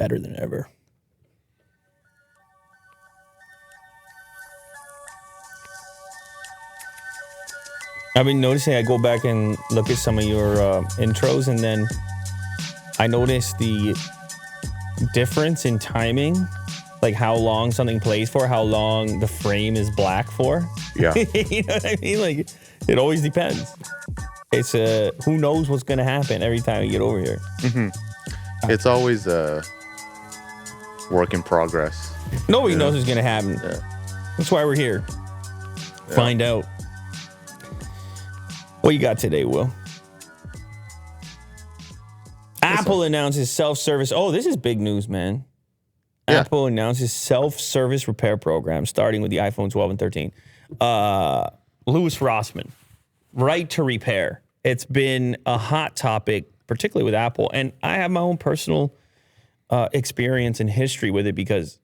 better than ever. I've been noticing, I go back and look at some of your intros, and then I notice the difference in timing, like how long something plays for, how long the frame is black for. Yeah. You know what I mean? Like, it always depends. It's who knows what's going to happen every time you get over here. Mm-hmm. It's always a work in progress. Nobody knows what's going to happen. Yeah. That's why we're here. Yeah. Find out. What you got today, Will? Apple announces self-service. Oh, this is big news, man. Yeah. Apple announces self-service repair program starting with the iPhone 12 and 13. Louis Rossmann, right to repair. It's been a hot topic, particularly with Apple. And I have my own personal experience and history with it because,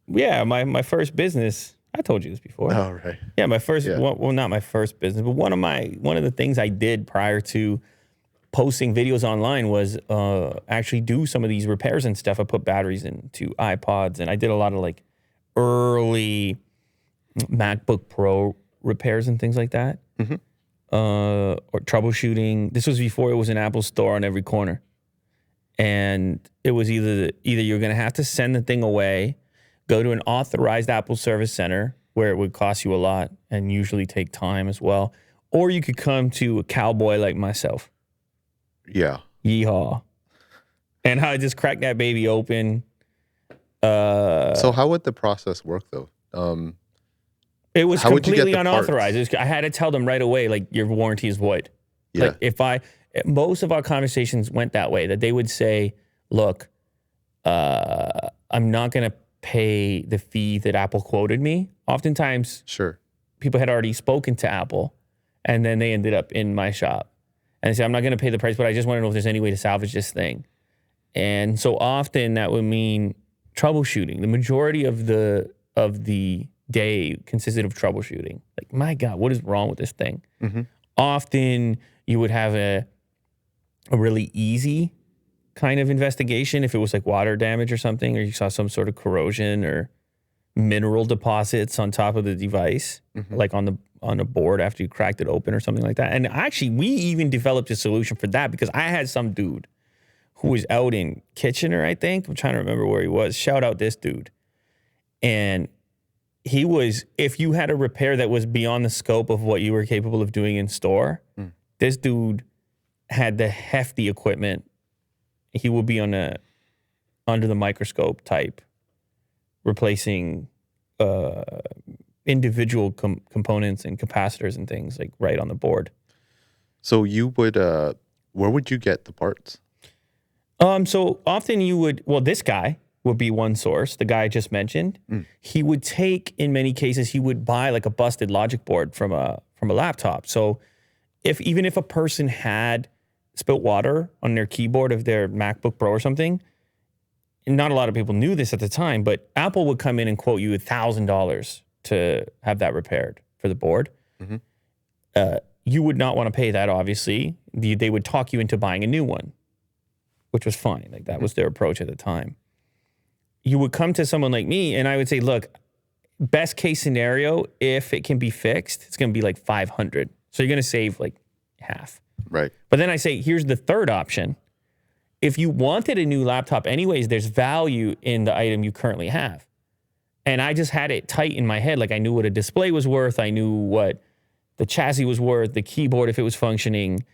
yeah, my first business, I told you this before. Oh, right. Yeah, my first, well, not my first business, but one of the things I did prior to posting videos online was actually do some of these repairs and stuff. I put batteries into iPods, and I did a lot of like early MacBook Pro repairs and things like that. Mm-hmm. Or troubleshooting. This was before it was an Apple store on every corner. And it was either you're going to have to send the thing away, go to an authorized Apple service center where it would cost you a lot and usually take time as well, or you could come to a cowboy like myself. Yeah. Yeehaw. And I just cracked that baby open. So how would the process work, though? It was completely unauthorized. Parts? I had to tell them right away, like, your warranty is void. Yeah. Like, most of our conversations went that way, that they would say, look, I'm not going to pay the fee that Apple quoted me. Oftentimes, sure, people had already spoken to Apple, and then they ended up in my shop. And they said, I'm not going to pay the price, but I just want to know if there's any way to salvage this thing. And so often that would mean troubleshooting. The majority of the day consisted of troubleshooting. Like, my God, what is wrong with this thing? Mm-hmm. Often you would have a really easy kind of investigation if it was like water damage or something, or you saw some sort of corrosion or mineral deposits on top of the device, like on the board after you cracked it open or something like that. And actually, we even developed a solution for that because I had some dude who was out in Kitchener, I think. I'm trying to remember where he was. Shout out this dude. And he was, if you had a repair that was beyond the scope of what you were capable of doing in store, this dude had the hefty equipment. He would be on under the microscope type, replacing individual components and capacitors and things like right on the board. So you would, where would you get the parts? So often this guy would be one source, the guy I just mentioned. He would take, in many cases, he would buy like a busted logic board from a laptop. So even if a person had spilt water on their keyboard of their MacBook Pro or something, and not a lot of people knew this at the time, but Apple would come in and quote you $1,000 to have that repaired for the board. You would not want to pay that, obviously. They would talk you into buying a new one, which was fine. Like, that was their approach at the time. You would come to someone like me, and I would say, look, best case scenario, if it can be fixed, it's going to be like $500. So you're going to save like half. Right. But then I say, here's the third option. If you wanted a new laptop anyways, there's value in the item you currently have. And I just had it tight in my head. Like, I knew what a display was worth. I knew what the chassis was worth, the keyboard, if it was functioning.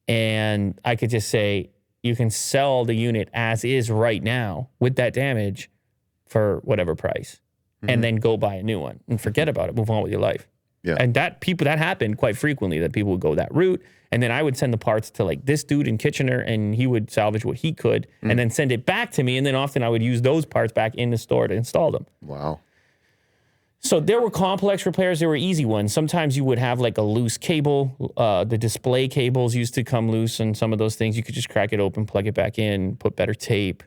And I could just say, you can sell the unit as is right now with that damage for whatever price. And then go buy a new one and forget about it. Move on with your life. Yeah. And that happened quite frequently, that people would go that route. And then I would send the parts to like this dude in Kitchener, and he would salvage what he could and then send it back to me. And then often I would use those parts back in the store to install them. Wow. So there were complex repairs. There were easy ones. Sometimes you would have like a loose cable. The display cables used to come loose on some of those things. You could just crack it open, plug it back in, put better tape.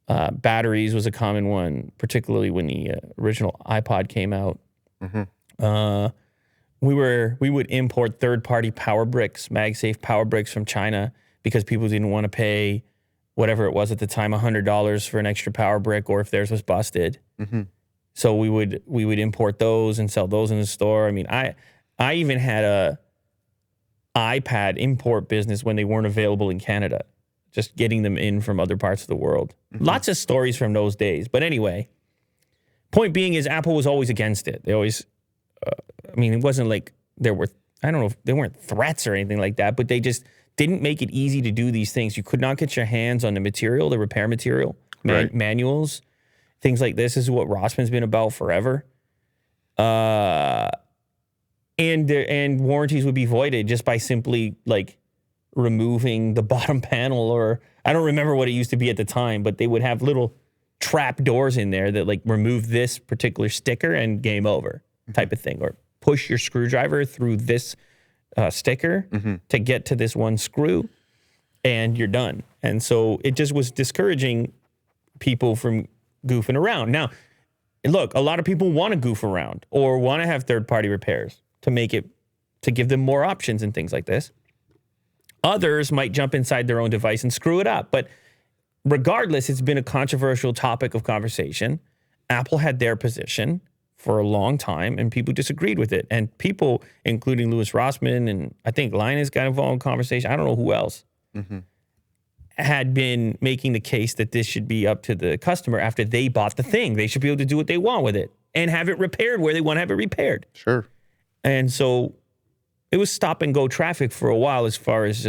Batteries was a common one, particularly when the original iPod came out. We would import third-party power bricks, MagSafe power bricks from China, because people didn't want to pay whatever it was at the time, $100 for an extra power brick, or if theirs was busted. Mm-hmm. So we would import those and sell those in the store. I mean, I even had a iPad import business when they weren't available in Canada, just getting them in from other parts of the world. Mm-hmm. Lots of stories from those days. But anyway, point being is Apple was always against it. They always, I mean, it wasn't like there were, I don't know if they weren't threats or anything like that, but they just didn't make it easy to do these things. You could not get your hands on the material, the repair material, Right. manuals, things like this. This is what Rossman's been about forever. And warranties would be voided just by simply like removing the bottom panel, or I don't remember what it used to be at the time, but they would have little trap doors in there that like remove this particular sticker and game over type of thing, or push your screwdriver through this sticker to get to this one screw and you're done. And so it just was discouraging people from goofing around. Now, look, a lot of people want to goof around or want to have third-party repairs to make it, to give them more options and things like this. Others might jump inside their own device and screw it up. But regardless, it's been a controversial topic of conversation. Apple had their position for a long time, and people disagreed with it. And people, including Louis Rossmann, and I think Linus got involved in conversation, I don't know who else, had been making the case that this should be up to the customer after they bought the thing. They should be able to do what they want with it and have it repaired where they want to have it repaired. Sure. And so it was stop and go traffic for a while as far as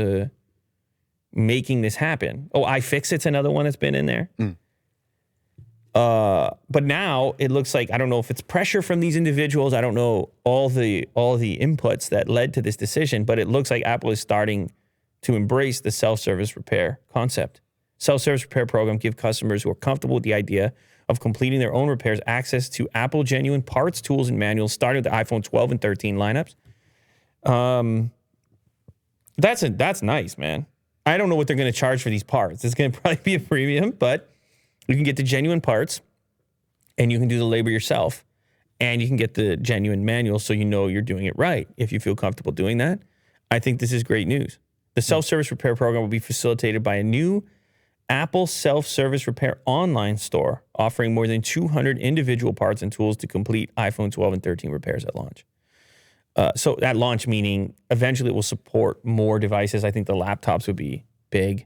making this happen. Oh, iFixit's another one that's been in there. But now it looks like, I don't know if it's pressure from these individuals. I don't know all the inputs that led to this decision, but it looks like Apple is starting to embrace the self-service repair concept. Self-service repair program give customers who are comfortable with the idea of completing their own repairs access to Apple genuine parts, tools, and manuals, starting with the iPhone 12 and 13 lineups. That's nice, man. I don't know what they're going to charge for these parts. It's going to probably be a premium, but you can get the genuine parts, and you can do the labor yourself, and you can get the genuine manual so you know you're doing it right. If you feel comfortable doing that, I think this is great news. The self-service repair program will be facilitated by a new Apple self-service repair online store offering more than 200 individual parts and tools to complete iPhone 12 and 13 repairs at launch. So at launch, meaning eventually it will support more devices. I think the laptops would be big.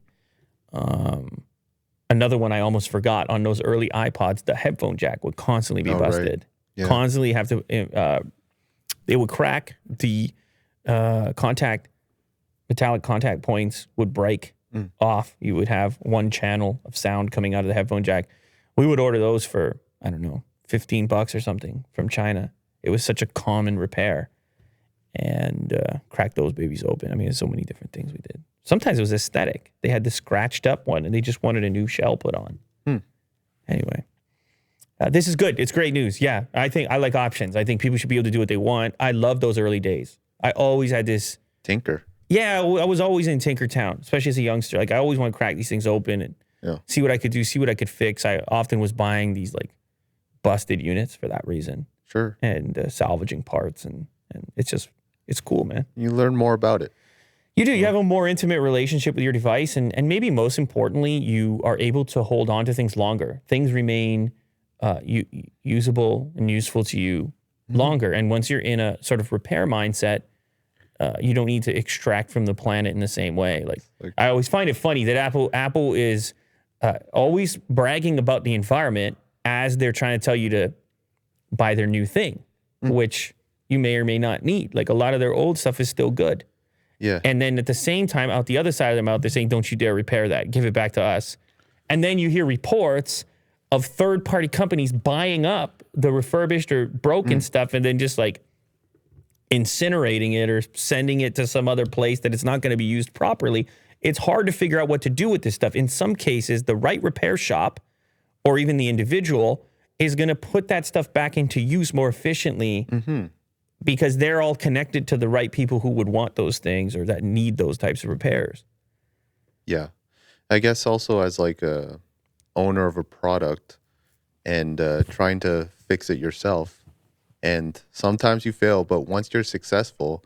Another one I almost forgot, on those early iPods, the headphone jack would constantly be busted. Right. Yeah. Constantly have to, they would crack, the metallic contact points would break off. You would have one channel of sound coming out of the headphone jack. We would order those for, I don't know, $15 or something from China. It was such a common repair. And crack those babies open. I mean, there's so many different things we did. Sometimes it was aesthetic. They had the scratched up one and they just wanted a new shell put on. Anyway, this is good. It's great news. Yeah, I think I like options. I think people should be able to do what they want. I love those early days. I always had this Tinker. Yeah, I was always in Tinkertown, especially as a youngster. Like, I always want to crack these things open and see what I could do, see what I could fix. I often was buying these like busted units for that reason. Sure. And salvaging parts, and it's cool, man. You learn more about it. You do. You have a more intimate relationship with your device, and maybe most importantly, you are able to hold on to things longer. Things remain usable and useful to you longer. And once you're in a sort of repair mindset, you don't need to extract from the planet in the same way. Like I always find it funny that Apple is always bragging about the environment as they're trying to tell you to buy their new thing, which you may or may not need. Like, a lot of their old stuff is still good. Yeah. And then at the same time, out the other side of their mouth, they're saying, don't you dare repair that. Give it back to us. And then you hear reports of third-party companies buying up the refurbished or broken stuff and then just like incinerating it or sending it to some other place that it's not going to be used properly. It's hard to figure out what to do with this stuff. In some cases, the right repair shop or even the individual is going to put that stuff back into use more efficiently because they're all connected to the right people who would want those things or that need those types of repairs. Yeah. I guess also as like a owner of a product and trying to fix it yourself, and sometimes you fail, but once you're successful,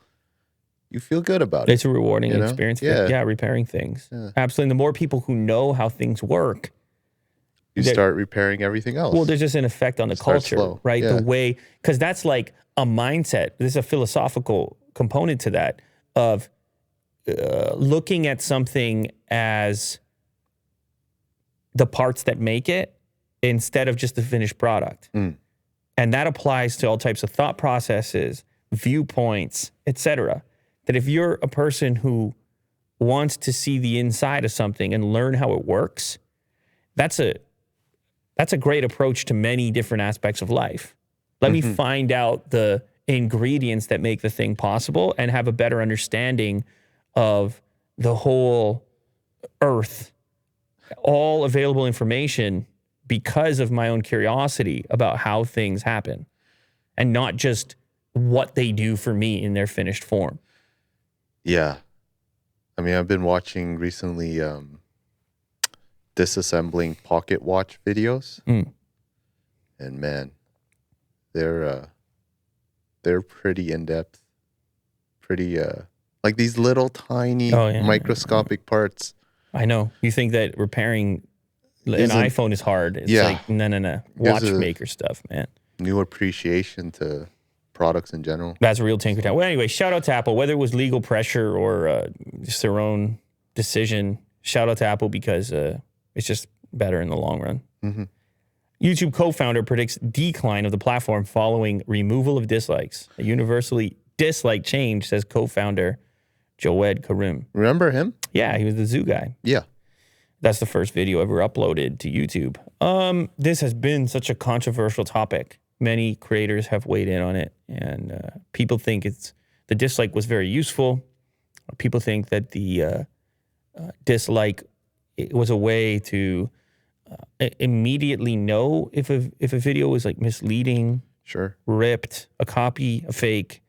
you feel good about it. It's a rewarding you know? experience. Yeah. Repairing things. Yeah. Absolutely. And the more people who know how things work, You start repairing everything else. well, there's just an effect on the culture, slow. right? Yeah. The way, because that's like a mindset. There's a philosophical component to that of looking at something as the parts that make it instead of just the finished product. Mm. And that applies to all types of thought processes, viewpoints, etc. That if you're a person who wants to see the inside of something and learn how it works, that's a great approach to many different aspects of life. Let me find out the ingredients that make the thing possible and have a better understanding of the whole earth, all available information because of my own curiosity about how things happen and not just what they do for me in their finished form. Yeah. I mean, I've been watching recently disassembling pocket watch videos. And man, they're pretty in-depth. Pretty like these little tiny microscopic parts. I know. You think that repairing an iPhone is hard. It's like, no. Watchmaker stuff, man. New appreciation to products in general. That's a real tinker town. Well, anyway, shout out to Apple. Whether it was legal pressure or just their own decision, shout out to Apple because it's just better in the long run. YouTube co-founder predicts decline of the platform following removal of dislikes. A universally disliked change, says co-founder Joed Karim. Remember him? Yeah, he was the zoo guy. Yeah. That's the first video ever uploaded to YouTube. This has been such a controversial topic. Many creators have weighed in on it, and people think the dislike was very useful. People think that the dislike was a way to immediately know if a video was like misleading, ripped, a copy, a fake.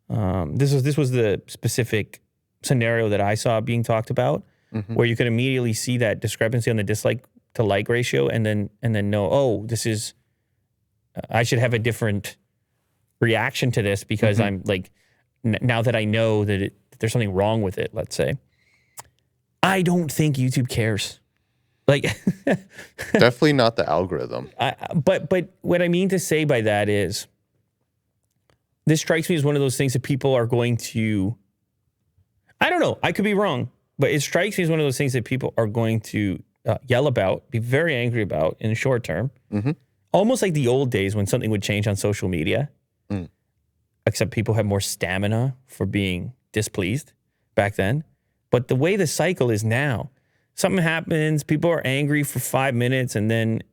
This was the specific scenario that I saw being talked about, where you could immediately see that discrepancy on the dislike to like ratio, and then know, oh, this is. I should have a different reaction to this because I'm like, now that I know that there's something wrong with it, let's say. I don't think YouTube cares. Like, definitely not the algorithm. But what I mean to say by that is, this strikes me as one of those things that people are going to, I don't know, I could be wrong, but it strikes me as one of those things that people are going to yell about, be very angry about in the short term. Almost like the old days when something would change on social media, except people have more stamina for being displeased back then. But the way the cycle is now, something happens, people are angry for 5 minutes, and then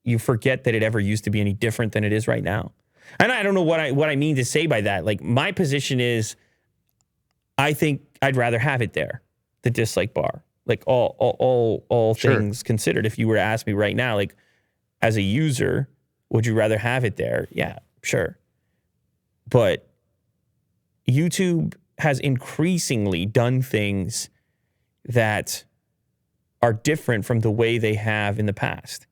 you forget that it ever used to be any different than it is right now. And I don't know what I mean to say by that. Like, my position is, I think I'd rather have it there, the dislike bar. Like, all things considered, if you were to ask me right now, like, as a user, would you rather have it there? Yeah, sure. But YouTube has increasingly done things that are different from the way they have in the past,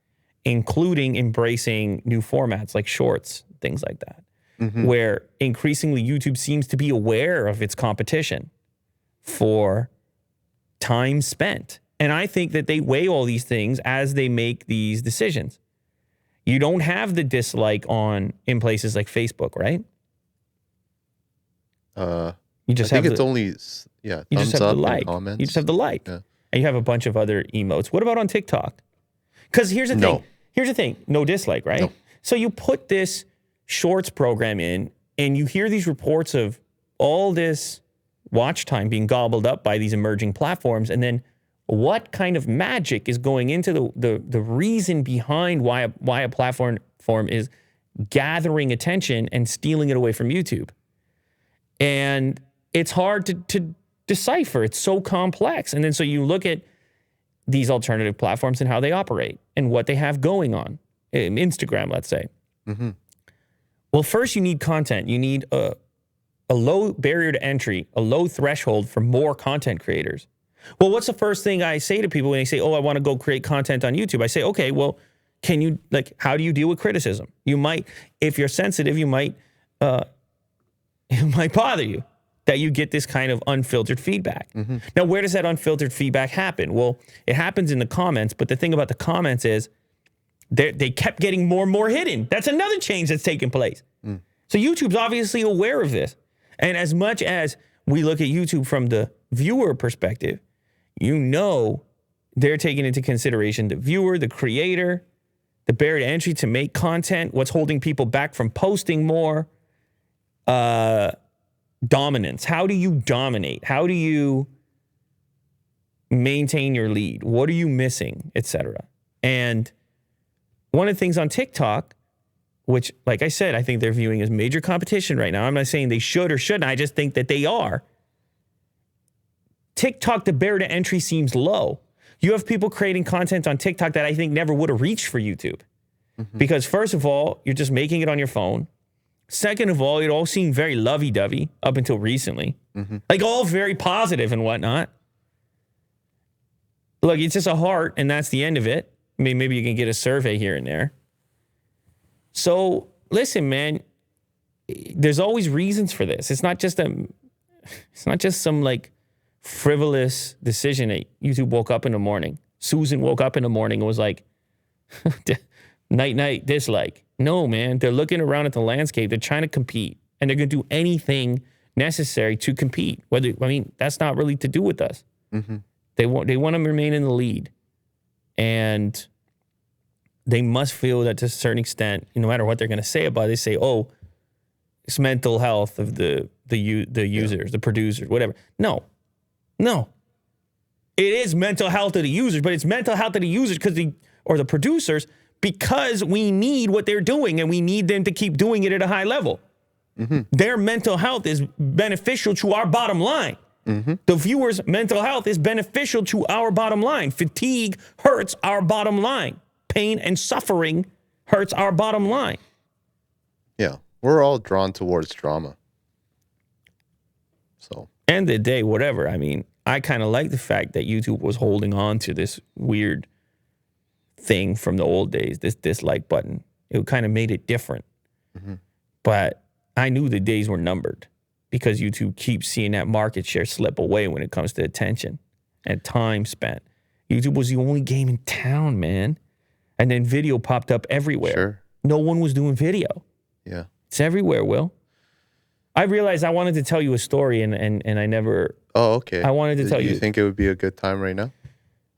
including embracing new formats like shorts, things like that, where increasingly YouTube seems to be aware of its competition for time spent. And I think that they weigh all these things as they make these decisions. You don't have the dislike in places like Facebook, right? You just I think it's only you just thumbs have up the like. and comments. You just have the like. Yeah. And you have a bunch of other emotes. What about on TikTok? Because here's the thing. Here's the thing. No dislike, right? No. So you put this shorts program in, and you hear these reports of all this watch time being gobbled up by these emerging platforms, and then what kind of magic is going into the reason behind why a platform is gathering attention and stealing it away from YouTube? And it's hard to decipher. It's so complex. And then so you look at these alternative platforms and how they operate and what they have going on. Instagram, let's say. Well, first you need content. You need a low barrier to entry, a low threshold for more content creators. Well, what's the first thing I say to people when they say, oh, I want to go create content on YouTube? I say, okay, well, can you, like, how do you deal with criticism? You might, if you're sensitive, it might bother you. that you get this kind of unfiltered feedback. Now, where does that unfiltered feedback happen? Well, it happens in the comments, but the thing about the comments is they kept getting more and more hidden. That's another change that's taking place. So YouTube's obviously aware of this. And as much as we look at YouTube from the viewer perspective, you know they're taking into consideration the viewer, the creator, the barrier to entry to make content, what's holding people back from posting more, dominance. How do you dominate? How do you maintain your lead? What are you missing, etc.? And one of the things on TikTok, which, like I said, I think they're viewing as major competition right now. I'm not saying they should or shouldn't. I just think that they are. TikTok, the barrier to entry seems low. You have people creating content on TikTok that I think never would have reached for YouTube. Because first of all, you're just making it on your phone. Second of all, it all seemed very lovey-dovey up until recently. Like all very positive and whatnot. Look, it's just a heart and that's the end of it. I mean, maybe you can get a survey here and there. So listen, man, there's always reasons for this. It's not just some like frivolous decision that YouTube woke up in the morning. Susan woke up in the morning and was like, night, dislike. No, man, they're looking around at the landscape. They're trying to compete and they're going to do anything necessary to compete. That's not really to do with us. They want to remain in the lead. And they must feel that to a certain extent, no matter what they're going to say about it, they say, oh, it's mental health of the users, the producers, whatever. No. It is mental health of the users, but it's mental health of the users or the producers because we need what they're doing and we need them to keep doing it at a high level. Their mental health is beneficial to our bottom line. The viewer's mental health is beneficial to our bottom line. Fatigue hurts our bottom line. Pain and suffering hurts our bottom line. Yeah, we're all drawn towards drama. So, end of the day, whatever. I mean, I kind of like the fact that YouTube was holding on to this weird thing from the old days, this dislike button. It kind of made it different. But I knew the days were numbered because YouTube keeps seeing that market share slip away when it comes to attention and time spent. YouTube was the only game in town, man. And then video popped up everywhere. Sure. No one was doing video. Yeah. It's everywhere, Will. I realized I wanted to tell you a story and I never... Oh, okay. I wanted to tell you... You think it would be a good time right now?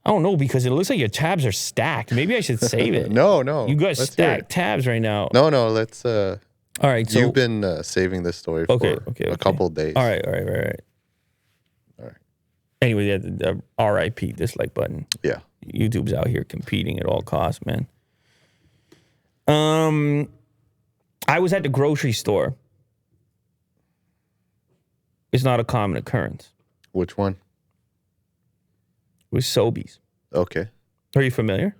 I don't know, because it looks like your tabs are stacked. Maybe I should save it. No. You guys stacked tabs right now. No, let's... All right, so... You've been saving this story for a couple days. All right. Anyway, yeah, the RIP dislike button. Yeah. YouTube's out here competing at all costs, man. I was at the grocery store. It's not a common occurrence. Which one? It was Sobeys. Okay. Are you familiar?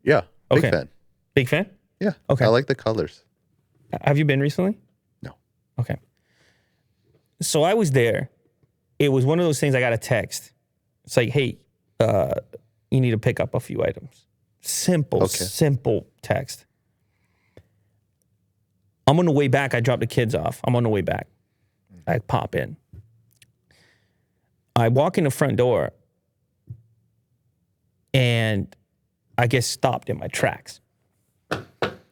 Yeah. Big Okay. fan. Big fan? Yeah. Okay. I like the colors. Have you been recently? No. Okay. So I was there. It was one of those things I got a text. It's like, hey, you need to pick up a few items. Simple text. I'm on the way back. I dropped the kids off. I'm on the way back. I pop in. I walk in the front door and I get stopped in my tracks.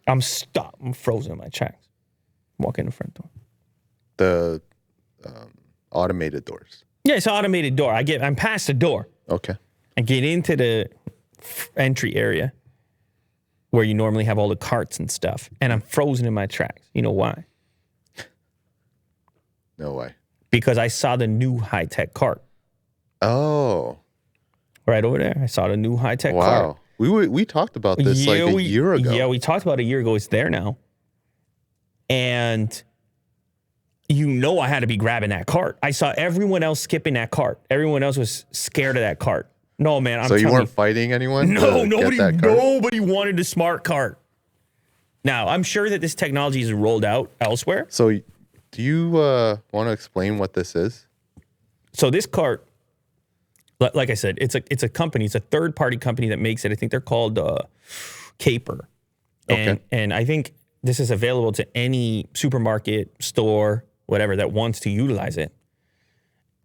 I'm stopped. I'm frozen in my tracks. Walk in the front door. The automated doors. Yeah, it's an automated door. I'm past the door. Okay. I get into the entry area where you normally have all the carts and stuff, and I'm frozen in my tracks. You know why? No way. Because I saw the new high-tech cart. Oh. Right over there. I saw the new high-tech cart. Wow. We talked about this a year ago. Yeah, we talked about it a year ago. It's there now. And I had to be grabbing that cart. I saw everyone else skipping that cart. Everyone else was scared of that cart. No, man. So you weren't fighting anyone? No, nobody wanted the smart cart. Now, I'm sure that this technology is rolled out elsewhere. So do you want to explain what this is? So this cart, like I said, it's a company. It's a third-party company that makes it. I think they're called Caper. And I think this is available to any supermarket, store, whatever, that wants to utilize it.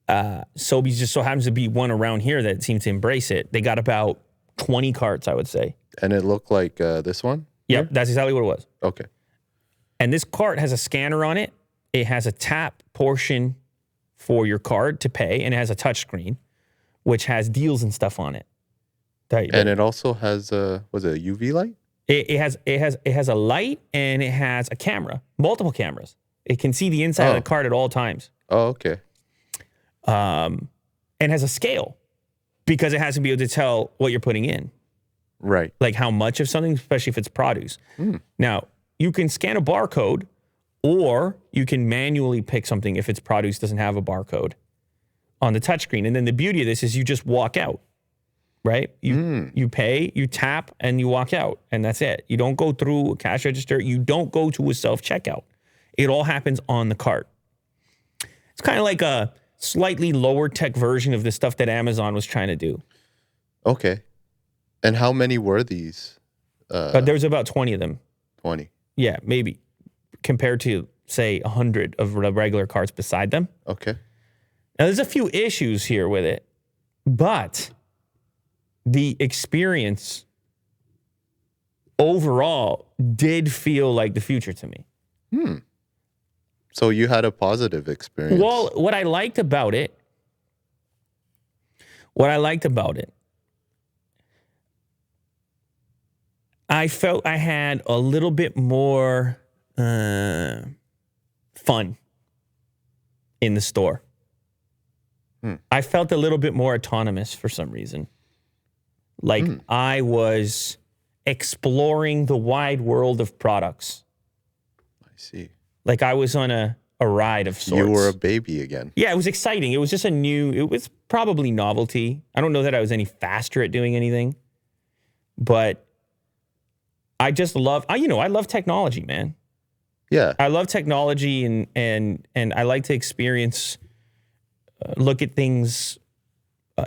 Sobeys just so happens to be one around here that seems to embrace it. They got about 20 carts, I would say. And it looked like this one? Yep, that's exactly what it was. Okay. And this cart has a scanner on it. It has a tap portion for your card to pay, and it has a touch screen, which has deals and stuff on it. And it also has was it a UV light? It has a light, and it has a camera, multiple cameras. It can see the inside of the card at all times. Oh, okay. And has a scale because it has to be able to tell what you're putting in. Right. Like how much of something, especially if it's produce. Now, you can scan a barcode, or you can manually pick something if it's produce doesn't have a barcode on the touchscreen. And then the beauty of this is you just walk out, right? You pay, you tap, and you walk out, and that's it. You don't go through a cash register. You don't go to a self-checkout. It all happens on the cart. It's kind of like a slightly lower tech version of the stuff that Amazon was trying to do. Okay. And how many were these? But there's about 20 of them. 20. Yeah, maybe. Compared to, say, 100 of the regular carts beside them. Okay. Now, there's a few issues here with it, but the experience overall did feel like the future to me. So you had a positive experience. Well, what I liked about it, I felt I had a little bit more fun in the store. I felt a little bit more autonomous for some reason. Like I was exploring the wide world of products. I see. Like I was on a ride of sorts. You were a baby again. Yeah, it was exciting. It was just it was probably novelty. I don't know that I was any faster at doing anything, but I just love, I love technology, man. Yeah. I love technology and I like to experience, look at things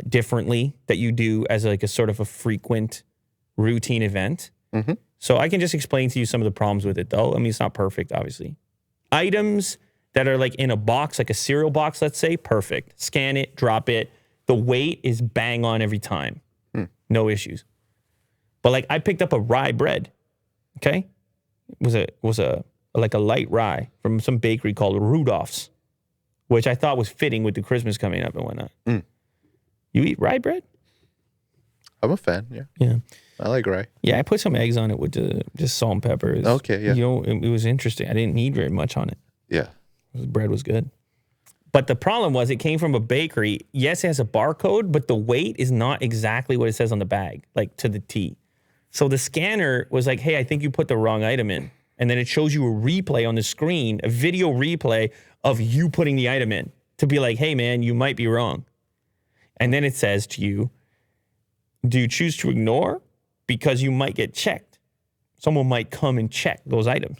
differently that you do as like a sort of a frequent routine event. So I can just explain to you some of the problems with it though. I mean, it's not perfect, obviously. Items that are like in a box, like a cereal box, let's say, perfect. Scan it, drop it. The weight is bang on every time. No issues. But like I picked up a rye bread. Okay? It was like a light rye from some bakery called Rudolph's, which I thought was fitting with the Christmas coming up and whatnot. You eat rye bread? I'm a fan, yeah. Yeah. I like rye. Yeah, I put some eggs on it with just salt and pepper. Okay, yeah. It was interesting. I didn't need very much on it. Yeah. The bread was good. But the problem was it came from a bakery. Yes, it has a barcode, but the weight is not exactly what it says on the bag, like to the T. So the scanner was like, hey, I think you put the wrong item in. And then it shows you a replay on the screen, a video replay of you putting the item in to be like, hey, man, you might be wrong. And then it says to you, do you choose to ignore? Because you might get checked. Someone might come and check those items.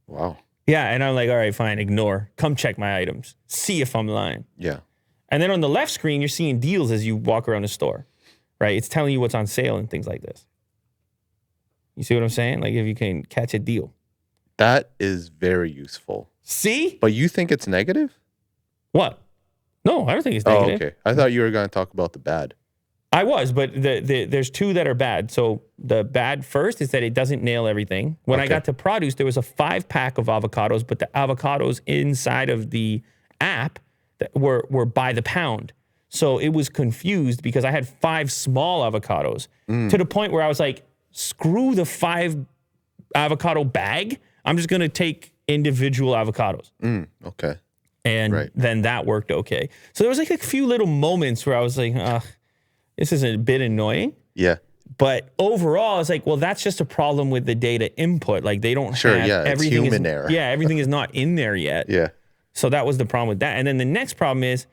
Wow. Yeah, and I'm like, all right, fine, ignore. Come check my items. See if I'm lying. Yeah. And then on the left screen, you're seeing deals as you walk around the store, right? It's telling you what's on sale and things like this. You see what I'm saying? Like if you can catch a deal. That is very useful. See? But you think it's negative? What? No, I don't think it's negative. Oh, okay. I thought you were going to talk about the bad. I was, but there's two that are bad. So the bad first is that it doesn't nail everything. When I got to produce, there was a 5-pack of avocados, but the avocados inside of the app that were by the pound. So it was confused because I had 5 small avocados to the point where I was like, screw the 5 avocado bag. I'm just going to take individual avocados. Okay. And then that worked okay. So there was like a few little moments where I was like, this is a bit annoying. Yeah. But overall, it's like, well, that's just a problem with the data input. Like they don't have everything. It's human error. Yeah, everything is not in there yet. Yeah. So that was the problem with that. And then the next problem is,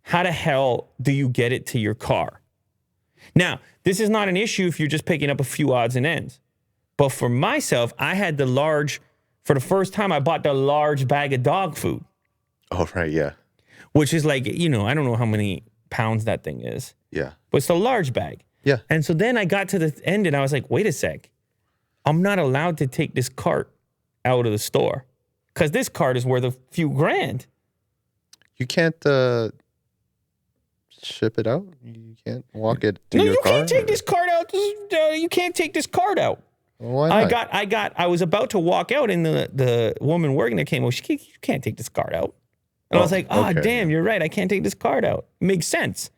how the hell do you get it to your car? Now, this is not an issue if you're just picking up a few odds and ends. But for myself, I had for the first time, I bought the large bag of dog food. Oh, right, yeah. Which is like, I don't know how many pounds that thing is. Yeah. But it's a large bag. Yeah. And so then I got to the end and I was like, wait a sec. I'm not allowed to take this cart out of the store because this cart is worth a few grand. You can't ship it out. You can't walk it to No, your you car. can't take this cart out. You can't take this cart out. Well, why not? I was about to walk out, and the woman working there came over. You can't take this cart out. And I was like, okay. damn, you're right. I can't take this cart out. Makes sense.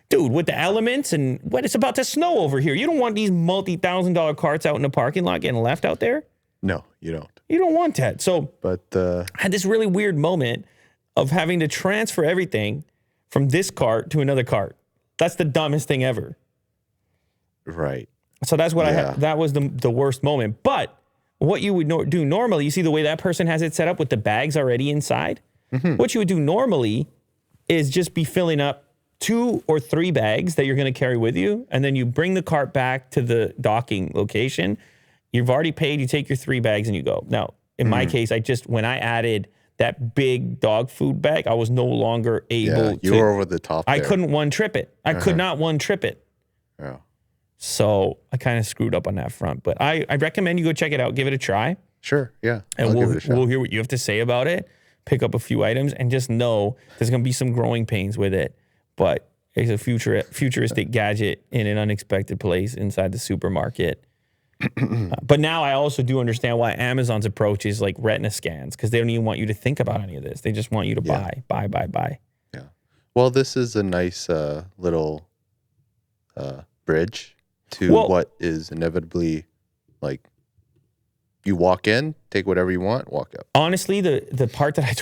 Dude, with the elements and what, it's about to snow over here. You don't want these multi-$1,000 carts out in the parking lot getting left out there. No, you don't. You don't want that. So But I had this really weird moment of having to transfer everything from this cart to another cart. That's the dumbest thing ever. right. So that's what I Yeah. had. That was the worst moment. But what you would do normally, you see the way that person has it set up with the bags already inside? What you would do normally is just be filling up 2 or 3 bags that you're going to carry with you. And then you bring the cart back to the docking location. You've already paid. You take your 3 bags and you go. Now, in my case, when I added that big dog food bag, I was no longer able You were over the top I there. couldn't one trip it. I could not one trip it. Yeah. So I kind of screwed up on that front. But I recommend you go check it out. Give it a try. Sure. Yeah. And I'll give it a shot. we'll hear what you have to say about it. Pick up a few items and just know there's going to be some growing pains with it. But it's a futuristic gadget in an unexpected place inside the supermarket. But now I also do understand why Amazon's approach is like retina scans, because they don't even want you to think about any of this. They just want you to buy. Yeah. Well, this is a nice little bridge to what is inevitably like you walk in, take whatever you want, walk out. Honestly, the part that I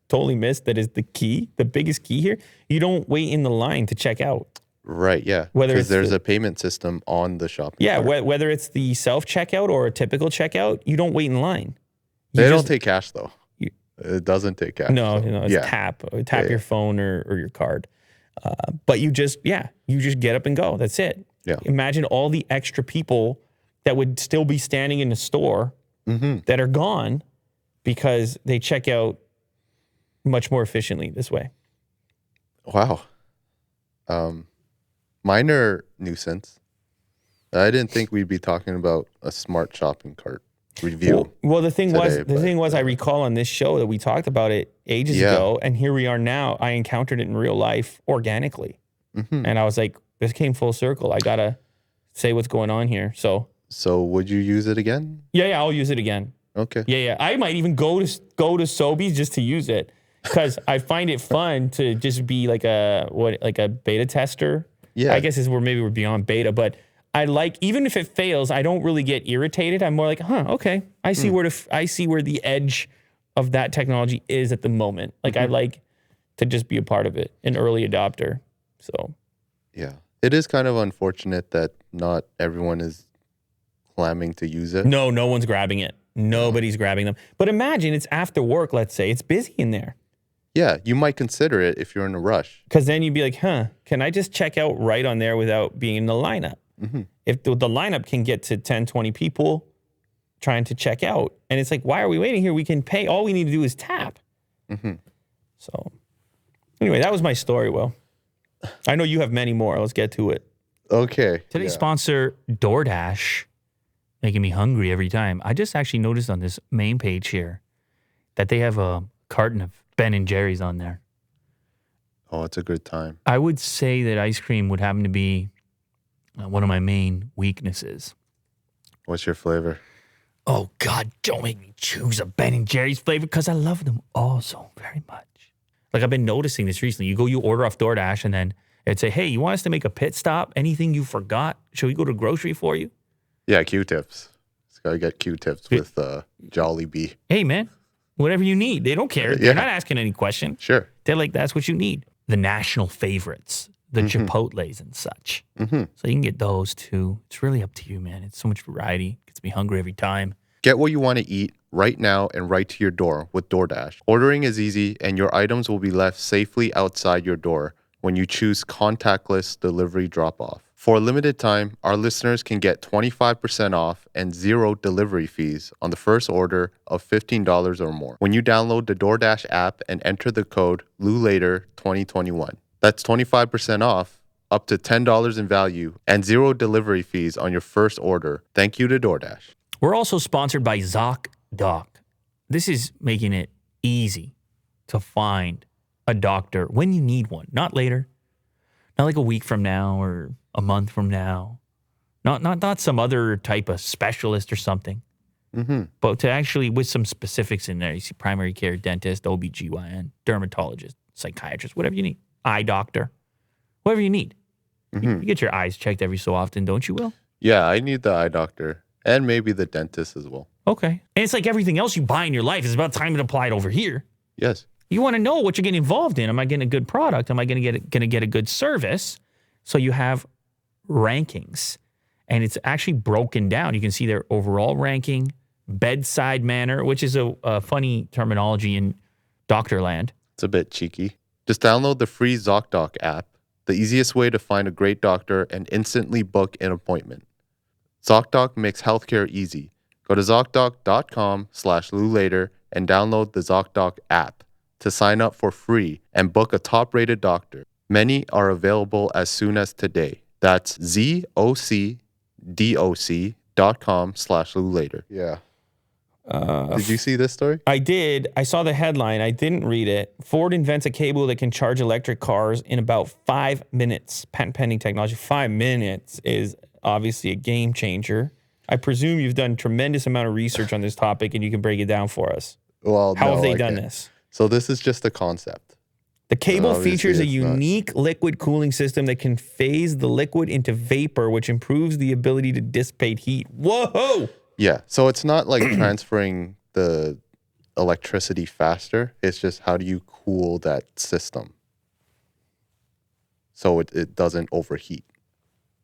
totally missed, that is the key, the biggest key here, you don't wait in the line to check out. Right, yeah. Whether Because it's there's a payment system on the shopping cart. Whether it's the self-checkout or a typical checkout, you don't wait in line. They don't take cash, though. It doesn't take cash. No, so, it's tap your phone or your card. But you just get up and go. That's it. Yeah. Imagine all the extra people that would still be standing in the store that are gone because they check out much more efficiently this way. Wow. Minor nuisance. I didn't think we'd be talking about a smart shopping cart review. Well, the thing today, was, I recall on this show that we talked about it ages ago, and here we are now. I encountered it in real life organically, and I was like, "This came full circle. I gotta say what's going on here." So would you use it again? Yeah, I'll use it again. Okay. Yeah. I might even go to Sobeys just to use it because I find it fun to just be like a beta tester. Yeah. I guess maybe we're beyond beta, but I like, even if it fails, I don't really get irritated. I'm more like, okay, I see where the edge of that technology is at the moment. Like I like to just be a part of it, an early adopter. So yeah, it is kind of unfortunate that not everyone is clamming to use it. no one's grabbing it. Nobody's grabbing them. But imagine it's after work. Let's say it's busy in there. Yeah, you might consider it if you're in a rush. Because then you'd be like, can I just check out right on there without being in the lineup? If the lineup can get to 10, 20 people trying to check out, and it's like, why are we waiting here? We can pay. All we need to do is tap. So anyway, that was my story, Will. I know you have many more. Let's get to it. Okay. Today's sponsor, DoorDash, making me hungry every time. I just actually noticed on this main page here that they have a carton of Ben and Jerry's on there. Oh, it's a good time. I would say that ice cream would happen to be one of my main weaknesses. What's your flavor? Oh, God, don't make me choose a Ben and Jerry's flavor because I love them all so very much. Like, I've been noticing this recently. You order off DoorDash, and then it'd say, hey, you want us to make a pit stop? Anything you forgot? Should we go to grocery for you? Yeah, Q-tips. It's got to get Q-tips with Jollibee. Hey, man, whatever you need. They don't care. They're not asking any question. Sure. They're like, that's what you need. The national favorites, the Chipotles and such. So you can get those too. It's really up to you, man. It's so much variety. Gets me hungry every time. Get what you want to eat right now and right to your door with DoorDash. Ordering is easy, and your items will be left safely outside your door when you choose contactless delivery drop-off. For a limited time, our listeners can get 25% off and 0 delivery fees on the first order of $15 or more when you download the DoorDash app and enter the code LULATER2021. That's 25% off, up to $10 in value, and 0 delivery fees on your first order. Thank you to DoorDash. We're also sponsored by ZocDoc. This is making it easy to find a doctor when you need one, not later, Not like a week from now or a month from now. Not some other type of specialist or something. Mm-hmm. But to actually, with some specifics in there, you see primary care, dentist, OBGYN, dermatologist, psychiatrist, whatever you need. Eye doctor, whatever you need. You get your eyes checked every so often, don't you, Will? Yeah, I need the eye doctor and maybe the dentist as well. Okay. And it's like everything else you buy in your life. It's about time to apply it over here. Yes. You want to know what you're getting involved in. Am I getting a good product? Am I going to get a good service? So you have rankings. And it's actually broken down. You can see their overall ranking, bedside manner, which is a funny terminology in doctor land. It's a bit cheeky. Just download the free ZocDoc app, the easiest way to find a great doctor and instantly book an appointment. ZocDoc makes healthcare easy. Go to ZocDoc.com/LouLater and download the ZocDoc app to sign up for free and book a top-rated doctor. Many are available as soon as today. That's ZocDoc.com/LouLater. Yeah. Did you see this story? I did. I saw the headline. I didn't read it. Ford invents a cable that can charge electric cars in about 5 minutes. Patent pending technology. 5 minutes is obviously a game changer. I presume you've done tremendous amount of research on this topic and you can break it down for us. Well, How no, have they I done can't. this? So this is just a concept. The cable Obviously, features a it's not. unique liquid cooling system that can phase the liquid into vapor, which improves the ability to dissipate heat. Whoa! Yeah. So it's not like transferring the electricity faster. It's just how do you cool that system so it doesn't overheat.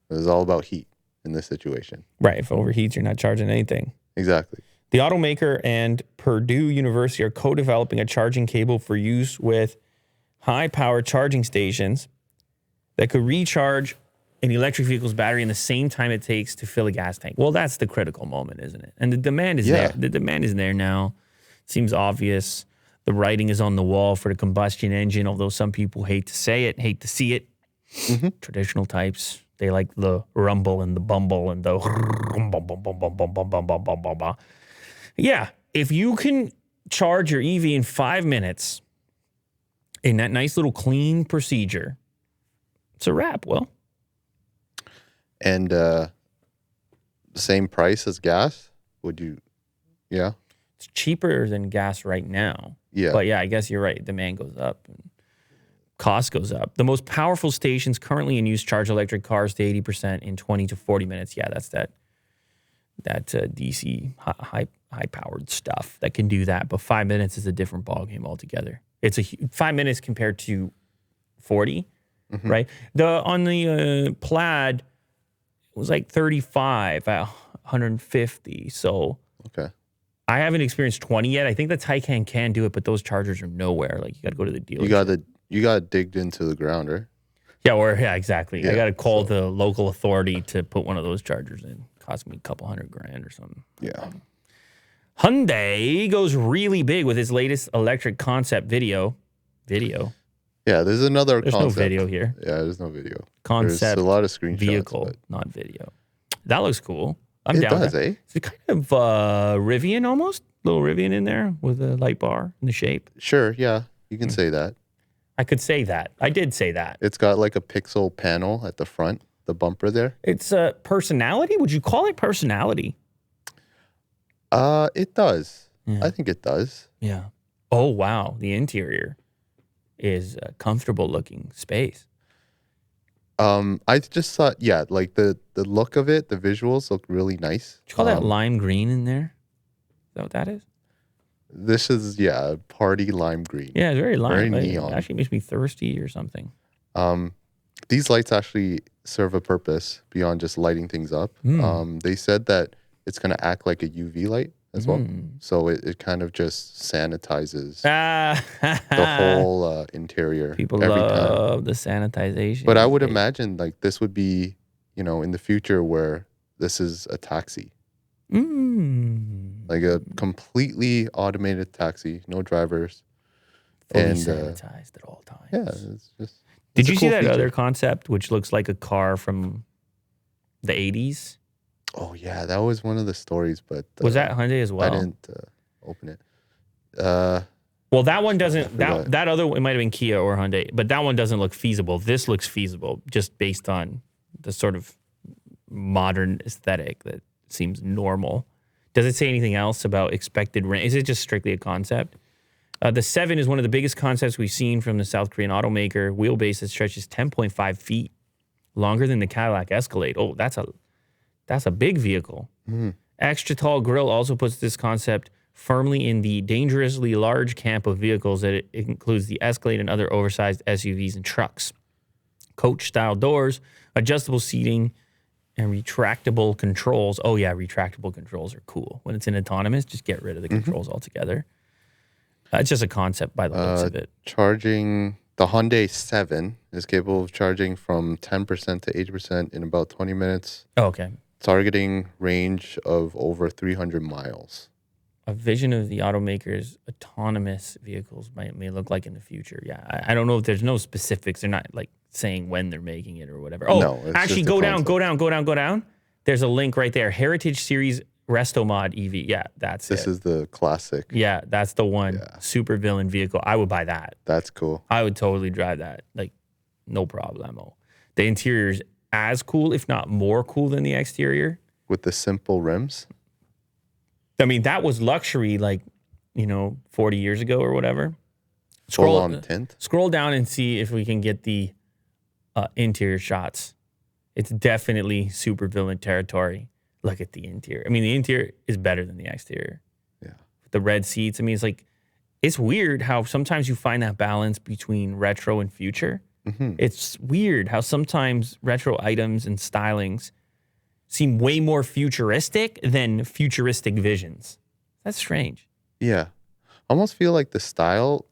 It's all about heat in this situation. Right. If it overheats, you're not charging anything. Exactly. The automaker and Purdue University are co-developing a charging cable for use with high-power charging stations that could recharge an electric vehicle's battery in the same time it takes to fill a gas tank. Well, that's the critical moment, isn't it? And the demand is there. The demand is there now. Seems obvious. The writing is on the wall for the combustion engine, although some people hate to say it, hate to see it. Traditional types, they like the rumble and the bumble and the yeah. If you can charge your EV in 5 minutes in that nice little clean procedure, it's a wrap, Will. And the same price as gas? Would you? Yeah. It's cheaper than gas right now. Yeah. But yeah, I guess you're right. Demand goes up and cost goes up. The most powerful stations currently in use charge electric cars to 80% in 20 to 40 minutes. Yeah, that's that DC high-powered stuff that can do that. But 5 minutes is a different ballgame altogether. It's 5 minutes compared to 40, right? On the Plaid, it was like 35 at 150. So Okay. I haven't experienced 20 yet. I think the Taycan can do it, but those chargers are nowhere. Like you got to go to the dealership. You got digged into the ground, right? Yeah, exactly. I Yeah, got to call the local authority to put one of those chargers in. Cost me a couple $100,000 or something. Yeah. Hyundai goes really big with its latest electric concept video. Yeah, there's another There's concept. no video here. Yeah, there's no video. Concept There's a lot of screenshots. vehicle, but not video. That looks cool. I'm it down with does, that. eh? It's kind of Rivian almost. Little Rivian in there with a light bar in the shape. Sure, yeah. You can say that. I could say that. I did say that. It's got like a pixel panel at the front, the bumper there. It's personality. Would you call it personality? It does. Yeah. I think it does. Yeah. Oh, wow. The interior is a comfortable looking space. I just thought, yeah, like the look of it, the visuals look really nice. Did you call that lime green in there? Is that what that is? This is, yeah, party lime green. Yeah, it's very lime. Very It neon. actually makes me thirsty or something. These lights actually serve a purpose beyond just lighting things up. They said that it's going to act like a UV light as well. So it kind of just sanitizes the whole interior. People every love time. the sanitization. But I would imagine like this would be, in the future where this is a taxi. Like a completely automated taxi, no drivers. Fully and sanitized at all times. yeah, it's just. Did it's a you cool see that feature. other concept, which looks like a car from the 80s? Oh yeah, that was one of the stories, but Was that Hyundai as well? I didn't open it. Well, that one doesn't. That other it might have been Kia or Hyundai, but that one doesn't look feasible. This looks feasible just based on the sort of modern aesthetic that seems normal. Does it say anything else about expected range? Is it just strictly a concept? The 7 is one of the biggest concepts we've seen from the South Korean automaker. Wheelbase that stretches 10.5 feet, longer than the Cadillac Escalade. Oh, that's a big vehicle. Extra tall grille also puts this concept firmly in the dangerously large camp of vehicles that it includes the Escalade and other oversized SUVs and trucks. Coach-style doors, adjustable seating, and retractable controls. Oh, yeah, retractable controls are cool. When it's in autonomous, just get rid of the controls altogether. It's just a concept by the looks of it. Charging, the Hyundai 7 is capable of charging from 10% to 80% in about 20 minutes. Oh, okay. Targeting range of over 300 miles. A vision of the automaker's autonomous vehicles may look like in the future. Yeah, I don't know if there's no specifics. They're not like saying when they're making it or whatever. Oh, no, actually, go down. There's a link right there. Heritage Series Resto Mod EV. Yeah, that's This is the classic. Yeah, that's the one. Yeah. Super villain vehicle. I would buy that. That's cool. I would totally drive that. Like, no problemo. The interior's as cool, if not more cool than the exterior. With the simple rims. I mean, that was luxury like, 40 years ago or whatever. Full on tint. Scroll down and see if we can get the interior shots. It's definitely super villain territory. Look at the interior. I mean, the interior is better than the exterior. Yeah. The red seats. I mean, it's weird how sometimes you find that balance between retro and future. It's weird how sometimes retro items and stylings seem way more futuristic than futuristic visions. That's strange. Yeah. I almost feel like the style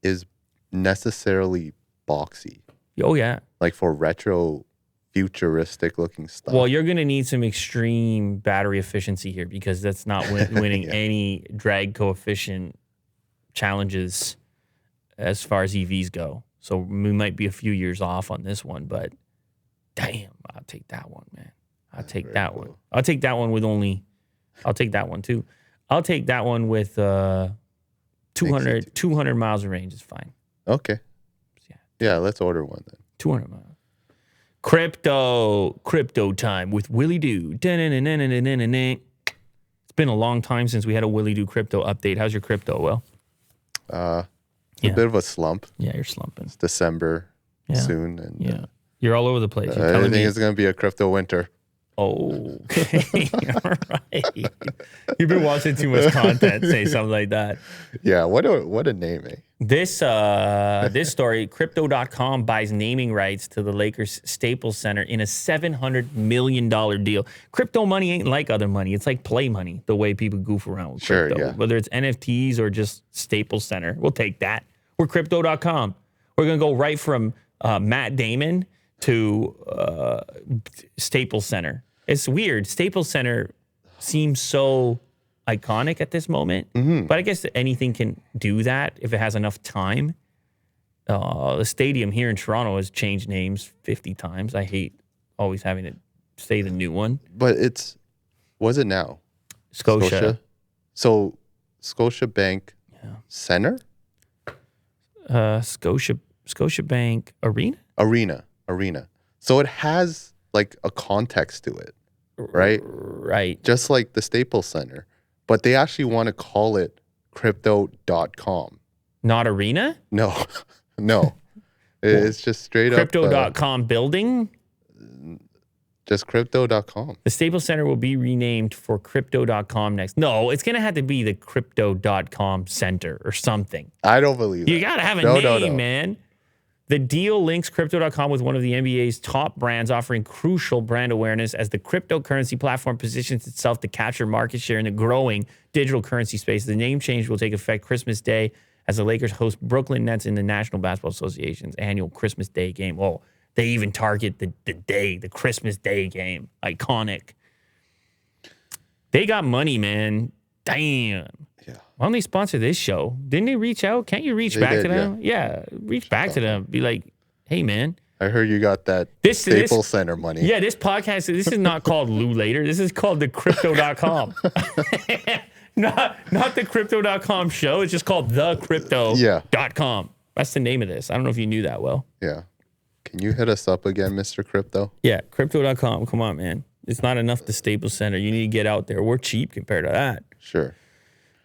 is necessarily boxy. Oh, yeah. Like for retro futuristic looking stuff. Well, you're going to need some extreme battery efficiency here because that's not winning any drag coefficient challenges as far as EVs go. So we might be a few years off on this one, but damn, I'll take that one, man. I'll take that one. I'll take that one with I'll take that one too. I'll take that one with 200 miles of range is fine. Okay. Yeah, let's order one then. 200 miles. Crypto time with Willie Doo. It's been a long time since we had a Willie Doo crypto update. How's your crypto, Will? A bit of a slump. Yeah, you're slumping. It's December soon. And you're all over the place. You're I telling think me it's going to be a crypto winter. okay. All right. You've been watching too much content, say something like that. Yeah, what a naming. This story, Crypto.com buys naming rights to the Lakers Staples Center in a $700 million deal. Crypto money ain't like other money. It's like play money, the way people goof around with crypto. Sure, yeah. Whether it's NFTs or just Staples Center. We'll take that. We're Crypto.com. We're going to go right from Matt Damon to Staples Center. It's weird. Staples Center seems so iconic at this moment, but I guess anything can do that if it has enough time. The stadium here in Toronto has changed names 50 times. I hate always having to say the new one. But what's it now? Scotia. So Scotiabank Center? Scotiabank Arena? Arena. So it has like a context to it, right? Right. Just like the Staples Center. But they actually want to call it crypto.com. Not Arena? No. It's just straight Crypto.com building? Just crypto.com. The Staples Center will be renamed for Crypto.com next. No, it's going to have to be the Crypto.com Center or something. I don't believe that. You got to have a name, man. The deal links Crypto.com with one of the NBA's top brands, offering crucial brand awareness as the cryptocurrency platform positions itself to capture market share in the growing digital currency space. The name change will take effect Christmas Day as the Lakers host Brooklyn Nets in the National Basketball Association's annual Christmas Day game. Oh, they even target the Christmas Day game. Iconic. They got money, man. Damn. Yeah. Why don't they sponsor this show? Didn't they reach out? Can't you reach back to them? Yeah, reach back to them. Be like, hey, man. I heard you got that Staples Center money. Yeah, this podcast, this is not called Lou Later. This is called the Crypto.com. not the crypto.com show. It's just called thecrypto.com. That's the name of this. I don't know if you knew that, Will. Yeah. Can you hit us up again, Mr. Crypto? Yeah, crypto.com. Come on, man. It's not enough the Staples Center. You need to get out there. We're cheap compared to that. Sure.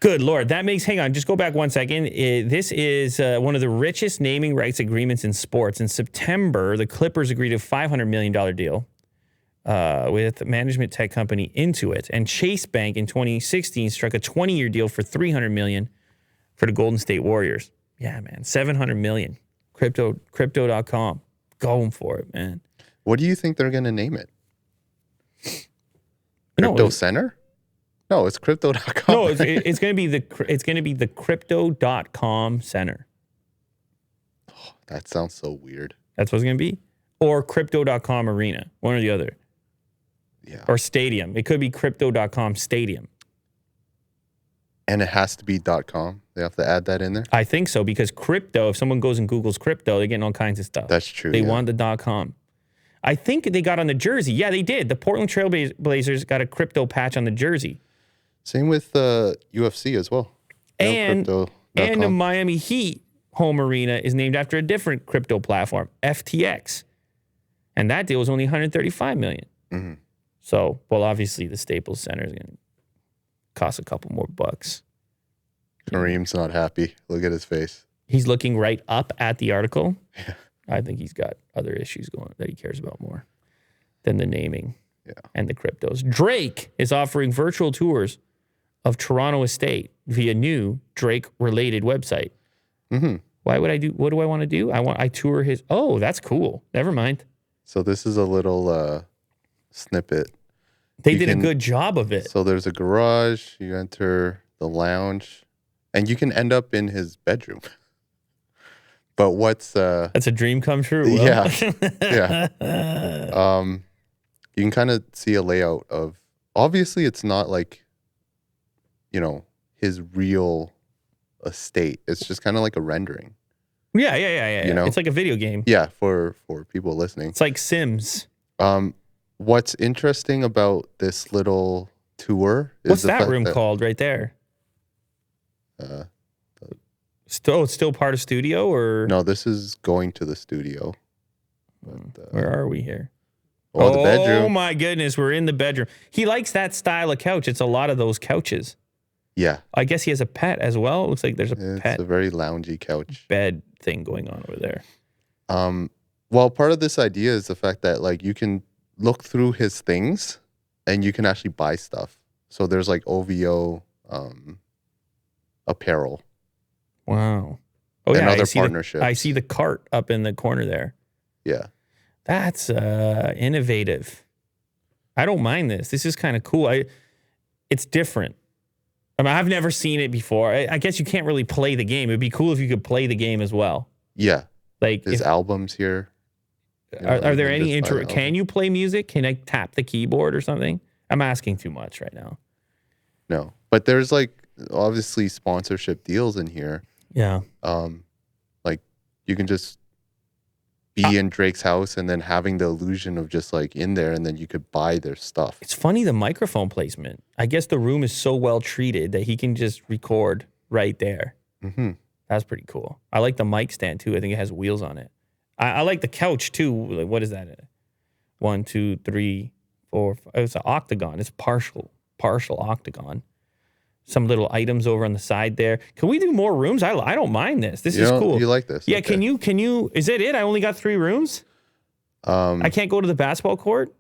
Good Lord. That makes, hang on, just go back 1 second. This is one of the richest naming rights agreements in sports. In September, the Clippers agreed to a $500 million deal with management tech company Intuit. And Chase Bank in 2016 struck a 20-year deal for $300 million for the Golden State Warriors. Yeah, man. $700 million. Crypto.com. Going for it, man. What do you think they're going to name it? No, Crypto Center? No, it's crypto.com. No, it's going to be the crypto.com center. Oh, that sounds so weird. That's what it's going to be. Or crypto.com arena, one or the other. Yeah. Or stadium. It could be crypto.com stadium. And it has to be .com. They have to add that in there. I think so, because crypto, if someone goes and Googles crypto, they're getting all kinds of stuff. That's true. They want the .com. I think they got on the jersey. Yeah, they did. The Portland Trail Blazers got a crypto patch on the jersey. Same with UFC as well. And crypto.com. And the Miami Heat home arena is named after a different crypto platform, FTX. And that deal was only $135 million. Mm-hmm. So, well, obviously the Staples Center is going to cost a couple more bucks. Kareem's not happy. Look at his face. He's looking right up at the article. Yeah. I think he's got other issues going that he cares about more than the naming and the cryptos. Drake is offering virtual tours of Toronto Estate via new Drake-related website. Mm-hmm. Why would I do? What do I want to do? I tour his. Oh, that's cool. Never mind. So this is a little snippet. They did a good job of it. So there's a garage. You enter the lounge, and you can end up in his bedroom. But what's that's a dream come true. Will. Yeah, yeah. You can kind of see a layout of. Obviously, it's not like, his real estate. It's just kind of like a rendering. Yeah. You know? It's like a video game. Yeah, for people listening. It's like Sims. What's interesting about this little tour is what's that room called right there? It's still part of studio, or no? This is going to the studio. But, where are we here? Oh, the bedroom. Oh my goodness, we're in the bedroom. He likes that style of couch. It's a lot of those couches. Yeah. I guess he has a pet as well. It looks like there's a pet. It's a very loungy couch bed thing going on over there. Well, part of this idea is the fact that like you can look through his things and you can actually buy stuff. So there's like OVO apparel. Wow. Oh and yeah, other partnerships. I see the cart up in the corner there. Yeah. That's innovative. I don't mind this. This is kind of cool. It's different. I mean, I've never seen it before. I guess you can't really play the game. It'd be cool if you could play the game as well. Yeah. Like his albums here. Are there any can you play music? Can I tap the keyboard or something? I'm asking too much right now. No. But there's like obviously sponsorship deals in here. Yeah. Like you can just be in Drake's house and then having the illusion of just like in there, and then you could buy their stuff. It's funny, the microphone placement. I guess the room is so well treated that he can just record right there. Mm-hmm. That's pretty cool. I like the mic stand too. I think it has wheels on it. I like the couch too. Like, what is that? 1, 2, 3, 4, 5. It's an octagon. It's partial octagon. Some little items over on the side there. Can we do more rooms? I don't mind this. This is cool. You like this? Yeah. Okay. Can you? Is that it? I only got 3 rooms. I can't go to the basketball court.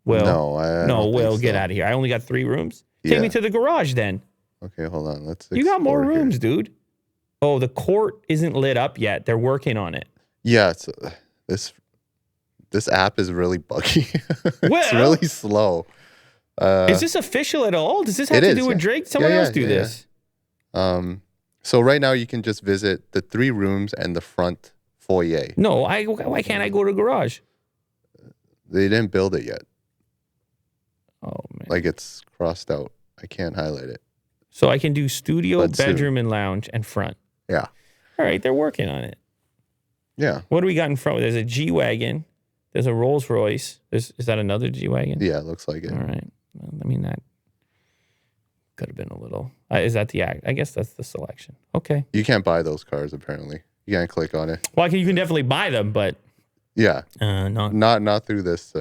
Well, no. Will, get out of here. I only got 3 rooms. Take me to the garage then. Okay, hold on. Let's. You got more explore rooms, here. dude. Oh, the court isn't lit up yet. They're working on it. Yeah, this app is really buggy. It's Well, really slow. Is this official at all? Does this have to do with Drake? Someone else do this. So right now you can just visit the 3 rooms and the front foyer. No, why can't I go to the garage? They didn't build it yet. Oh man. Like it's crossed out. I can't highlight it. So I can do studio, But soon. bedroom, and lounge and front. Yeah. All right, they're working on it. Yeah. What do we got in front? There's a G-Wagon. There's a Rolls Royce. Is that another G-Wagon? Yeah, it looks like it. All right. Well, I mean, that Could have been a little. Is that the act? I guess that's the selection. Okay. You can't buy those cars apparently. You can't click on it. Well, you can definitely buy them, but Yeah, not through this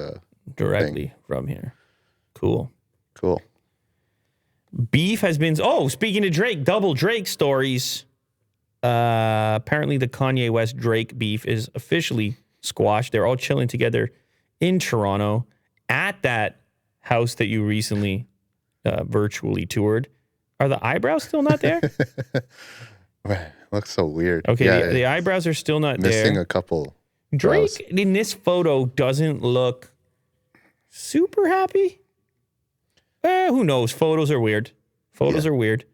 directly thing. from here. Cool. Cool. Beef has been. Oh, speaking of Drake, double Drake stories. Apparently, the Kanye West Drake beef is officially squashed. They're all chilling together in Toronto at that house that you recently virtually toured. Are the eyebrows still not there? Man, looks so weird. Okay, Yeah, the eyebrows are still not missing there. a couple. Drake brows. in this photo doesn't look super happy. Who knows? Photos are weird. Photos are weird.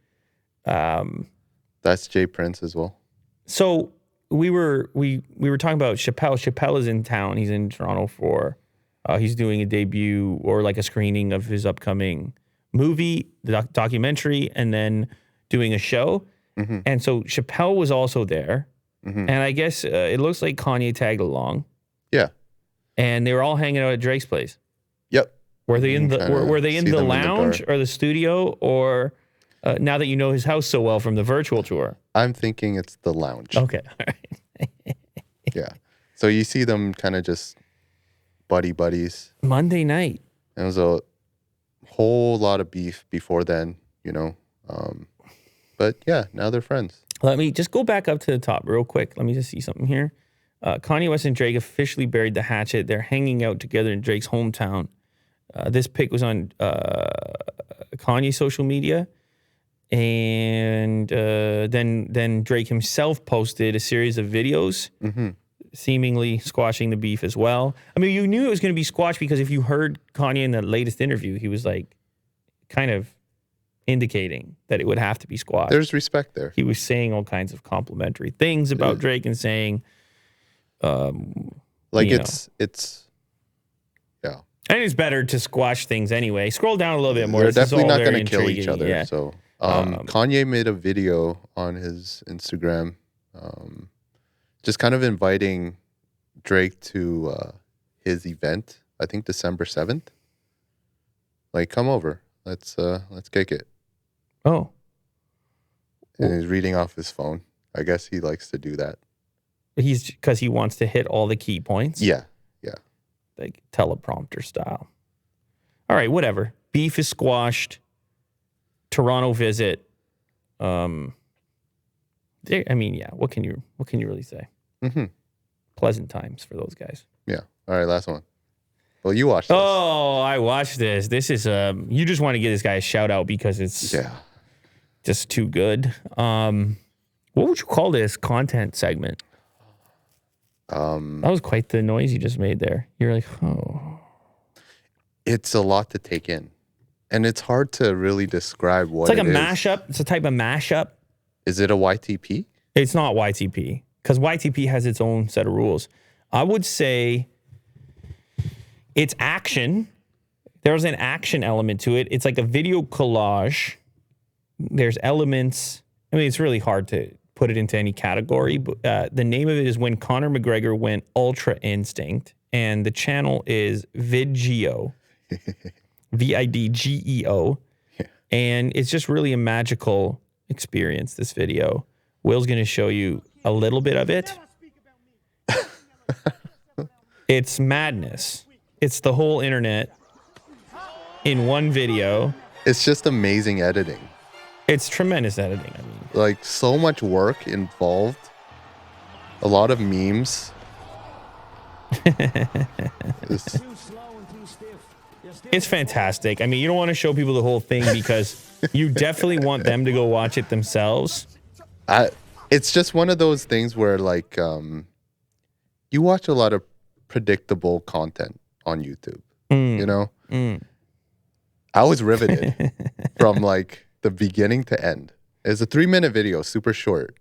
That's Jay Prince as well. So we were talking about Chappelle. Chappelle is in town. He's in Toronto for he's doing a debut or like a screening of his upcoming movie, the documentary, and then doing a show. Mm-hmm. And so Chappelle was also there. Mm-hmm. And I guess it looks like Kanye tagged along. Yeah. And they were all hanging out at Drake's place. Yep. Were they in the were they in see the them in the lounge dark. or the studio or now that you know his house so well from the virtual tour? I'm thinking it's the lounge. Okay. All right. Yeah. So you see them kind of just buddies. Monday night. And there was a whole lot of beef before then, but yeah, now they're friends. Let me just go back up to the top real quick. Let me just see something here. Kanye West and Drake officially buried the hatchet. They're hanging out together in Drake's hometown. This pic was on Kanye's social media. And then Drake himself posted a series of videos seemingly squashing the beef as well. I mean, you knew it was going to be squashed because if you heard Kanye in the latest interview, he was like kind of indicating that it would have to be squashed. There's respect there. He was saying all kinds of complimentary things about Drake and saying, it's yeah. I think it's better to squash things anyway. Scroll down a little bit more. They're This is definitely all not very going to kill each intriguing. other. Yeah. So Kanye made a video on his Instagram, just kind of inviting Drake to his event. I think December 7th. Like, come over. Let's kick it. Oh, And he's reading off his phone. I guess he likes to do that. because he wants to hit all the key points. Yeah. Like teleprompter style. All right, whatever. Beef is squashed. Toronto visit. I mean, yeah. What can you really say? Mm-hmm. Pleasant times for those guys. Yeah. All right, last one. Well, you watched this. Oh, I watched this. This is you just want to give this guy a shout out because it's just too good. What would you call this content segment? That was quite the noise you just made there. You're like, oh. It's a lot to take in. And it's hard to really describe what It's like it a is. mashup. It's a type of mashup. Is it a YTP? It's not YTP because YTP has its own set of rules. I would say it's action. There's an action element to it. It's like a video collage. There's elements. I mean, it's really hard to put it into any category, but the name of it is When Conor McGregor Went Ultra Instinct, and the channel is Vidgeo, Vidgeo, and it's just really a magical experience, this video. Will's going to show you a little bit of it. It's madness. It's the whole internet in one video. It's just amazing editing. It's tremendous editing. I mean, Like, so much work involved. A lot of memes. it's fantastic. I mean, you don't want to show people the whole thing because you definitely want them to go watch it themselves. It's just one of those things where, like, you watch a lot of predictable content on YouTube, you know? I was riveted from, like, the beginning to end. It's a 3-minute video, super short.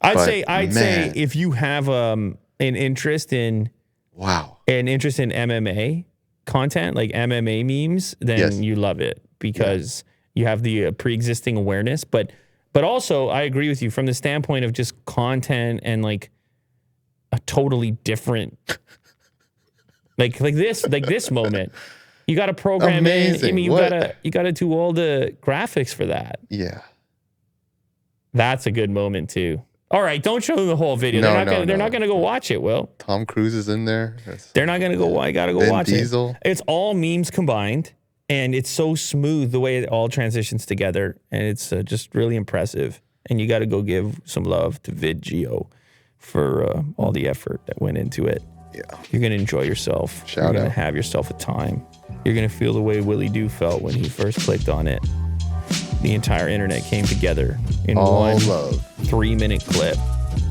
I'd say if you have an interest in MMA content, like MMA memes, then you love it because you have the pre-existing awareness. But also, I agree with you from the standpoint of just content and like a totally different, like this moment. You got to program Amazing. in. I mean, What? you gotta do all the graphics for that. Yeah. That's a good moment too. All right, don't show them the whole video. No, They're no. not gonna go watch it. Will Tom Cruise is in there. they're not gonna go? I gotta go Vin watch Diesel. it. It's all memes combined, and it's so smooth the way it all transitions together, and it's just really impressive. And you got to go give some love to VidGeo for all the effort that went into it. Yeah. You're gonna enjoy yourself. Shout You're gonna out. have yourself a time. You're gonna feel the way Willie Doo felt when he first clicked on it. The entire internet came together in All one love. 3-minute clip.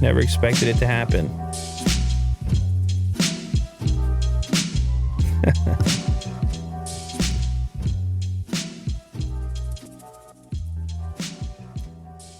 Never expected it to happen.